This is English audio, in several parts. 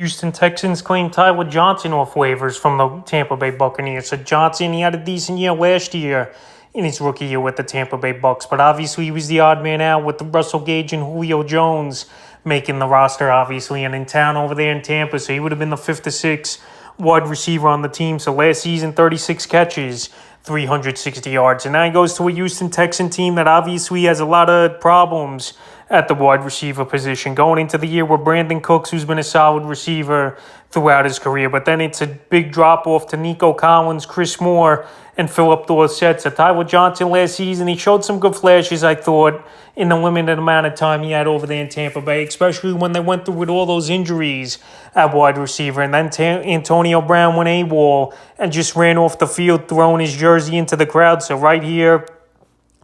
Houston Texans claimed Tyler Johnson off waivers from the Tampa Bay Buccaneers. So Johnson, he had a decent year last year in his rookie year with the Tampa Bay Bucs, but obviously he was the odd man out with the Russell Gage and Julio Jones making the roster, obviously, and in town over there in Tampa. So he would have been the 5th or 6th wide receiver on the team. So last season, 36 catches, 360 yards. And now he goes to a Houston Texan team that obviously has a lot of problems at the wide receiver position. Going into the year with Brandon Cooks, who's been a solid receiver throughout his career. But then it's a big drop-off to Nico Collins, Chris Moore, and Philip Dorsett. So Tyler Johnson last season, he showed some good flashes, I thought, in the limited amount of time he had over there in Tampa Bay, especially when they went through with all those injuries at wide receiver. And then Antonio Brown went AWOL and just ran off the field, throwing his jersey into the crowd. So right here,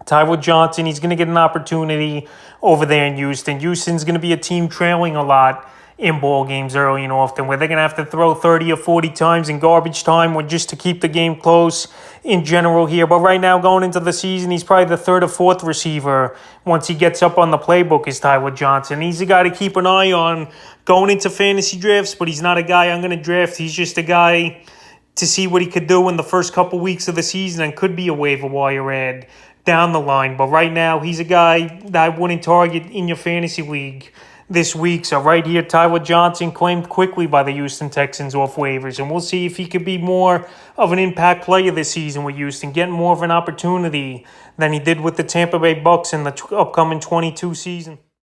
Tyler Johnson, he's going to get an opportunity over there in Houston. Houston's going to be a team trailing a lot in ball games early and often, where they're going to have to throw 30 or 40 times in garbage time or just to keep the game close in general here. But right now, going into the season, he's probably the 3rd or 4th receiver once he gets up on the playbook is Tyler Johnson. He's a guy to keep an eye on going into fantasy drafts, but he's not a guy I'm going to draft. He's just a guy to see what he could do in the first couple weeks of the season and could be a waiver wire ad down the line. But right now, he's a guy that I wouldn't target in your fantasy league this week. So right here, Tyler Johnson claimed quickly by the Houston Texans off waivers. And we'll see if he could be more of an impact player this season with Houston, getting more of an opportunity than he did with the Tampa Bay Bucs in the upcoming 22 season.